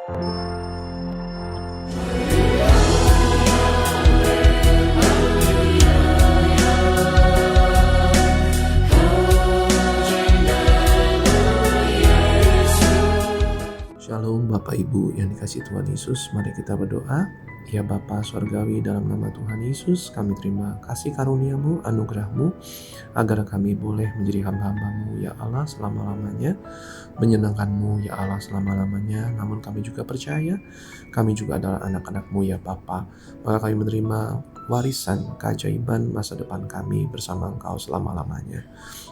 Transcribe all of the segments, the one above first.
Shalom Bapak Ibu yang dikasihi Tuhan Yesus, mari kita berdoa. Ya Bapa Surgawi, dalam nama Tuhan Yesus, kami terima kasih karunia-Mu, anugerah-Mu, agar kami boleh menjadi hamba-hamba-Mu ya Allah selama-lamanya, menyenangkan-Mu ya Allah selama-lamanya. Namun kami juga percaya, kami juga adalah anak-anak-Mu ya Bapa. Maka kami menerima warisan keajaiban masa depan kami bersama Engkau selama-lamanya,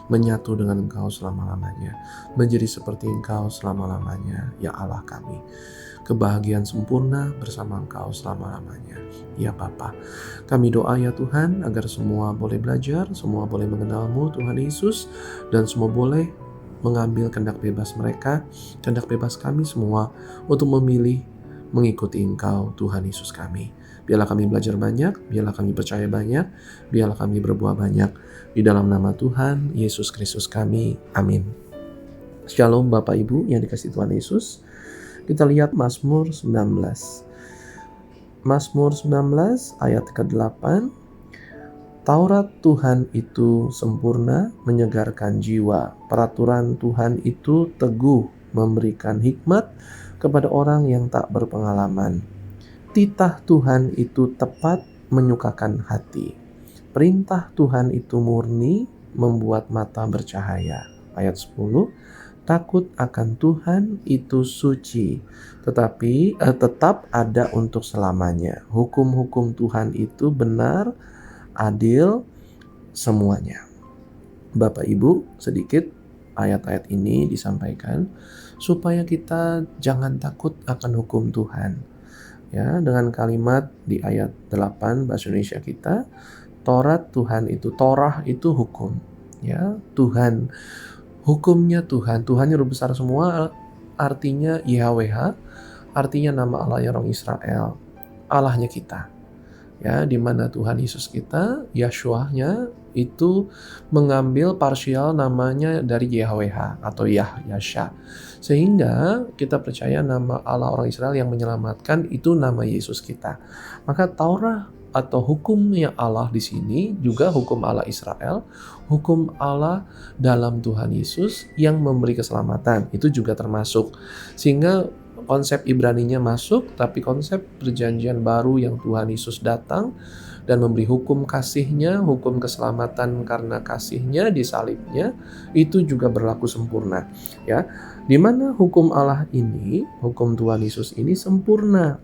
menyatu dengan Engkau selama-lamanya, menjadi seperti Engkau selama-lamanya ya Allah kami. Kebahagiaan sempurna bersama Engkau selama-lamanya ya Bapa. Kami doa ya Tuhan, agar semua boleh belajar, semua boleh mengenal-Mu Tuhan Yesus, dan semua boleh mengambil kehendak bebas mereka, kehendak bebas kami semua untuk memilih mengikuti Engkau Tuhan Yesus kami. Biarlah kami belajar banyak, biarlah kami percaya banyak, biarlah kami berbuah banyak. Di dalam nama Tuhan Yesus Kristus kami, amin. Shalom Bapak Ibu yang dikasihi Tuhan Yesus. Kita lihat Mazmur 19. Mazmur 19 ayat ke-8. Taurat Tuhan itu sempurna, menyegarkan jiwa. Peraturan Tuhan itu teguh, memberikan hikmat kepada orang yang tak berpengalaman. Titah Tuhan itu tepat, menyukakan hati. Perintah Tuhan itu murni, membuat mata bercahaya. Ayat 10. Takut akan Tuhan itu suci, tetapi tetap ada untuk selamanya. Hukum-hukum Tuhan itu benar, adil semuanya. Bapak Ibu, sedikit ayat-ayat ini disampaikan supaya kita jangan takut akan hukum Tuhan. Ya, dengan kalimat di ayat 8 bahasa Indonesia kita, Taurat Tuhan itu, Torah itu hukum. Ya, Tuhan, hukumnya Tuhan, Tuhan yang besar semua, artinya YHWH, artinya nama Allah yang orang Israel, Allahnya kita. Ya, di mana Tuhan Yesus kita, Yahshua-nya itu mengambil parsial namanya dari YHWH atau Yahya. Sehingga kita percaya nama Allah orang Israel yang menyelamatkan itu nama Yesus kita. Maka Taurat atau hukumnya Allah di sini juga hukum Allah Israel, hukum Allah dalam Tuhan Yesus yang memberi keselamatan, itu juga termasuk. Sehingga konsep Ibraninya masuk, tapi konsep perjanjian baru yang Tuhan Yesus datang dan memberi hukum kasihnya, hukum keselamatan karena kasihnya di salibnya, itu juga berlaku sempurna. Ya, di mana hukum Allah ini, hukum Tuhan Yesus ini sempurna,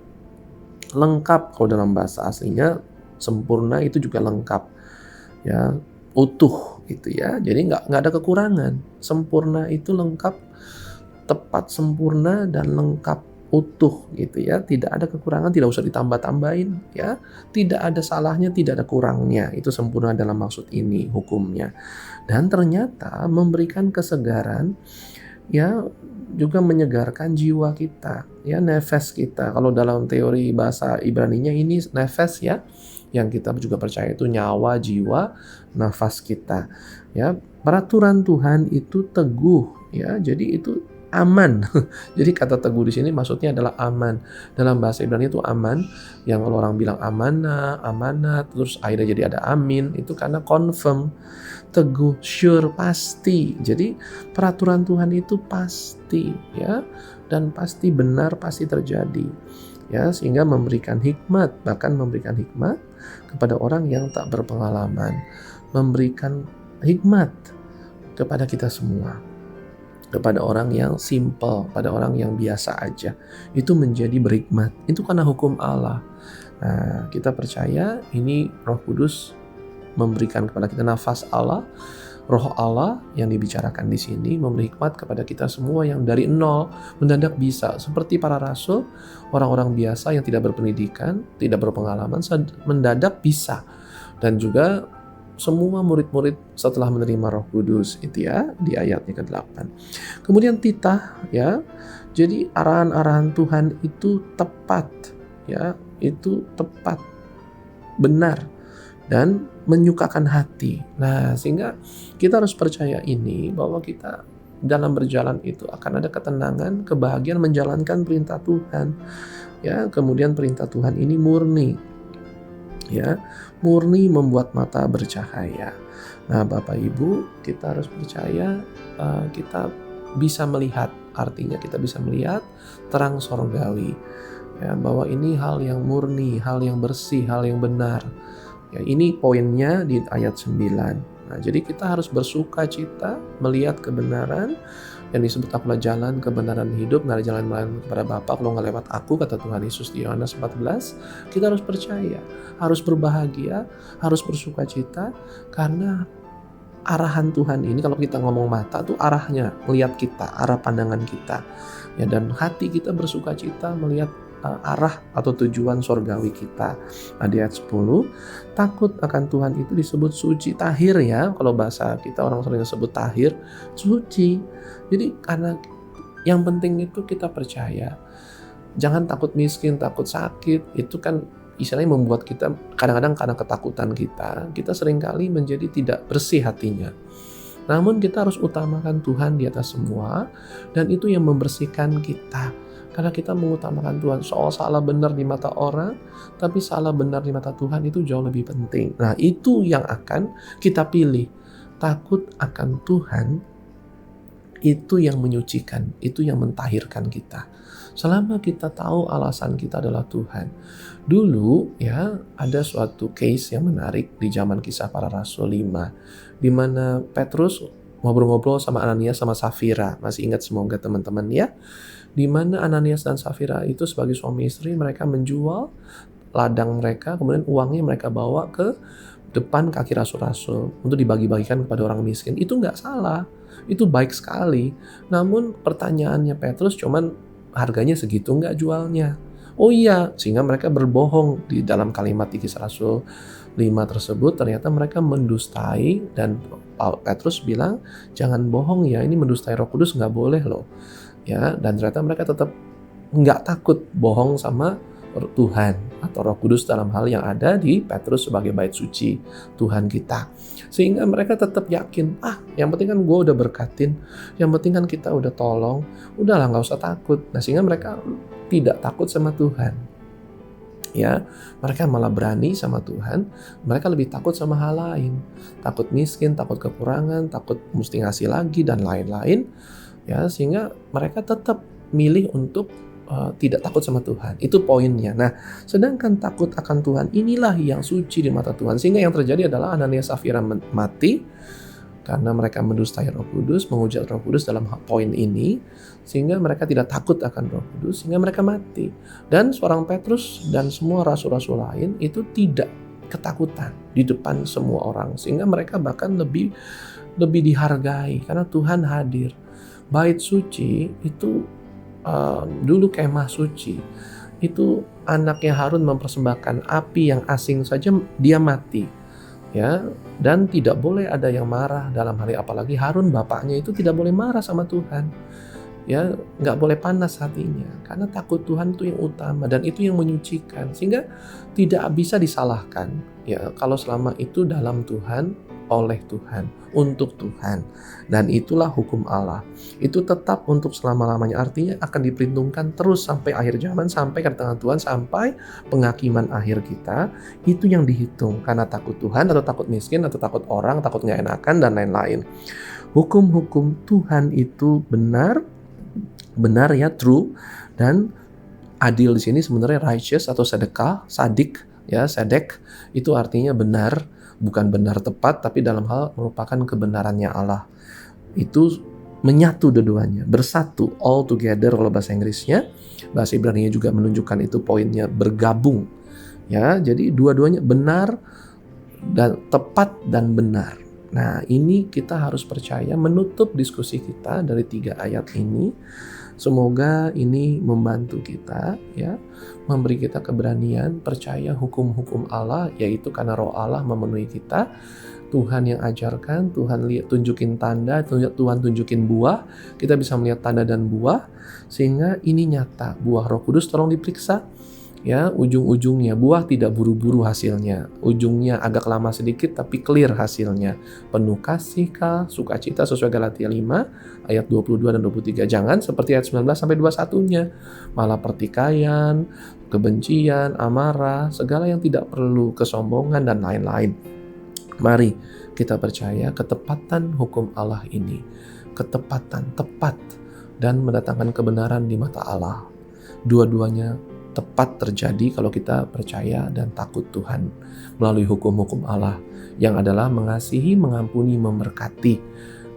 lengkap. Kalau dalam bahasa aslinya sempurna itu juga lengkap, ya, utuh gitu ya. Jadi nggak ada kekurangan. Sempurna itu lengkap, tepat, sempurna dan lengkap, utuh gitu ya. Tidak ada kekurangan, tidak usah ditambah-tambahin ya. Tidak ada salahnya, tidak ada kurangnya. Itu sempurna dalam maksud ini hukumnya. Dan ternyata memberikan kesegaran, ya, juga menyegarkan jiwa kita, ya, nefes kita. Kalau dalam teori bahasa Ibraninya ini nefes ya, yang kita juga percaya itu nyawa, jiwa, nafas kita. Ya, peraturan Tuhan itu teguh, ya. Jadi itu aman. Jadi kata teguh di sini maksudnya adalah aman. Dalam bahasa Ibrani itu aman, yang kalau orang bilang amanah, amanat, terus akhirnya jadi ada amin, itu karena confirm, teguh, sure, pasti. Jadi peraturan Tuhan itu pasti, ya, dan pasti benar, pasti terjadi. Ya, sehingga memberikan hikmat, bahkan memberikan hikmat kepada orang yang tak berpengalaman, memberikan hikmat kepada kita semua, kepada orang yang simple, pada orang yang biasa aja, itu menjadi berhikmat. Itu karena hukum Allah. Nah, kita percaya ini Roh Kudus memberikan kepada kita nafas Allah, Roh Allah yang dibicarakan di sini memberi hikmat kepada kita semua yang dari nol mendadak bisa, seperti para rasul, orang-orang biasa yang tidak berpendidikan, tidak berpengalaman, mendadak bisa. Dan juga semua murid-murid setelah menerima Roh Kudus, itu ya, di ayatnya ke-8. Kemudian titah, ya. Jadi arahan-arahan Tuhan itu tepat, ya, itu tepat, benar, dan menyukakan hati. Nah, sehingga kita harus percaya ini, bahwa kita dalam berjalan itu akan ada ketenangan, kebahagiaan menjalankan perintah Tuhan. Ya, kemudian perintah Tuhan ini murni. Ya, murni membuat mata bercahaya. Nah, Bapak Ibu, kita harus percaya kita bisa melihat, artinya kita bisa melihat terang sorgawi. Ya, bahwa ini hal yang murni, hal yang bersih, hal yang benar. Ya, ini poinnya di ayat 9. Nah, jadi kita harus bersuka cita melihat kebenaran yang disebut akulah jalan, kebenaran, hidup, nggak ada jalan lain kepada Bapa kalau nggak lewat aku, kata Tuhan Yesus di Yohanes 14. Kita harus percaya, harus berbahagia, harus bersuka cita, karena arahan Tuhan ini, kalau kita ngomong mata tuh arahnya, melihat kita, arah pandangan kita. Ya, dan hati kita bersuka cita melihat arah atau tujuan sorgawi kita. Nah, di ayat 10, takut akan Tuhan itu disebut suci, tahir ya. Kalau bahasa kita orang sering sebut tahir, suci. Jadi karena yang penting itu kita percaya. Jangan takut miskin, takut sakit. Itu kan istilahnya membuat kita kadang-kadang karena ketakutan kita seringkali menjadi tidak bersih hatinya. Namun kita harus utamakan Tuhan di atas semua, dan itu yang membersihkan kita. Karena kita mengutamakan Tuhan. Soal salah benar di mata orang, tapi salah benar di mata Tuhan itu jauh lebih penting. Nah, itu yang akan kita pilih. Takut akan Tuhan, itu yang menyucikan, itu yang mentahirkan kita. Selama kita tahu alasan kita adalah Tuhan. Dulu ya, ada suatu case yang menarik di zaman Kisah Para Rasul 5, di mana Petrus ngobrol-ngobrol sama Ananias sama Safira. Masih ingat semoga teman-teman ya? Di mana Ananias dan Safira itu sebagai suami istri, mereka menjual ladang mereka, kemudian uangnya mereka bawa ke depan kaki rasul-rasul untuk dibagi-bagikan kepada orang miskin. Itu nggak salah, itu baik sekali. Namun pertanyaannya Petrus cuman harganya segitu nggak jualnya? Oh iya, sehingga mereka berbohong di dalam kalimat di Kisah Rasul 5 tersebut. Ternyata mereka mendustai, dan Petrus bilang jangan bohong ya, ini mendustai Roh Kudus, nggak boleh loh. Ya, dan ternyata mereka tetap nggak takut bohong sama Tuhan atau Roh Kudus dalam hal yang ada di Petrus sebagai bait suci Tuhan kita. Sehingga mereka tetap yakin, yang penting kan gue udah berkatin, yang penting kan kita udah tolong, udahlah nggak usah takut. Nah, sehingga mereka tidak takut sama Tuhan. Ya, mereka malah berani sama Tuhan. Mereka lebih takut sama hal lain, takut miskin, takut kekurangan, takut mesti ngasih lagi dan lain-lain. Ya, sehingga mereka tetap milih untuk tidak takut sama Tuhan. Itu poinnya. Nah, sedangkan takut akan Tuhan inilah yang suci di mata Tuhan. Sehingga yang terjadi adalah Ananias Safira mati karena mereka mendustai Roh Kudus, menghujat Roh Kudus dalam poin ini, sehingga mereka tidak takut akan Roh Kudus, sehingga mereka mati. Dan seorang Petrus dan semua rasul-rasul lain itu tidak ketakutan di depan semua orang, sehingga mereka bahkan lebih dihargai karena Tuhan hadir. Bait suci itu dulu kemah suci itu anaknya Harun mempersembahkan api yang asing saja dia mati, ya, dan tidak boleh ada yang marah dalam hal ini. Apalagi Harun bapaknya itu tidak boleh marah sama Tuhan, ya, nggak boleh panas hatinya karena takut Tuhan itu yang utama dan itu yang menyucikan, sehingga tidak bisa disalahkan ya kalau selama itu dalam Tuhan, oleh Tuhan, untuk Tuhan. Dan itulah hukum Allah. Itu tetap untuk selama-lamanya, artinya akan diperhitungkan terus sampai akhir zaman, sampai kedatangan Tuhan, sampai penghakiman akhir kita. Itu yang dihitung karena takut Tuhan atau takut miskin atau takut orang, takut nggak enakan dan lain-lain. Hukum-hukum Tuhan itu benar ya, true, dan adil. Di sini sebenarnya righteous atau sedekah, sadik ya, sedek itu artinya benar, bukan benar tepat, tapi dalam hal merupakan kebenarannya Allah. Itu menyatu dua-duanya, bersatu, all together kalau bahasa Inggrisnya. Bahasa Ibrani juga menunjukkan itu poinnya, bergabung. Ya, jadi dua-duanya benar dan tepat dan benar. Nah, ini kita harus percaya. Menutup diskusi kita dari 3 ayat ini, semoga ini membantu kita ya, memberi kita keberanian percaya hukum-hukum Allah, yaitu karena Roh Allah memenuhi kita. Tuhan yang ajarkan, Tuhan tunjukin tanda, Tuhan tunjukin buah, kita bisa melihat tanda dan buah, sehingga ini nyata. Buah Roh Kudus tolong diperiksa, Ya, ujung-ujungnya buah tidak buru-buru hasilnya. Ujungnya agak lama sedikit tapi clear hasilnya. Penuh kasih, sukacita sesuai Galatia 5 ayat 22 dan 23. Jangan seperti ayat 19 sampai 21-nya. Malah pertikaian, kebencian, amarah, segala yang tidak perlu, kesombongan dan lain-lain. Mari kita percaya ketepatan hukum Allah ini. Ketepatan, tepat, dan mendatangkan kebenaran di mata Allah. Dua-duanya tepat terjadi kalau kita percaya dan takut Tuhan melalui hukum-hukum Allah yang adalah mengasihi, mengampuni, memberkati.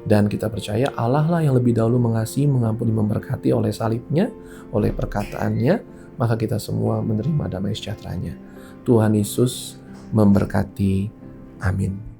Dan kita percaya Allah lah yang lebih dahulu mengasihi, mengampuni, memberkati oleh salibnya, oleh perkataannya, maka kita semua menerima damai sejahteranya. Tuhan Yesus memberkati. Amin.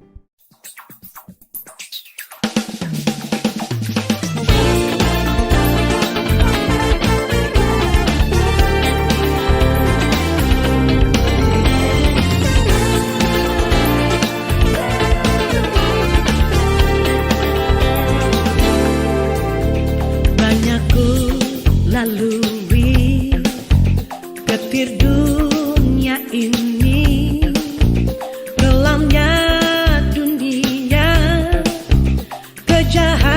Lalui getir dunia ini, kelamnya dunia, kejahatan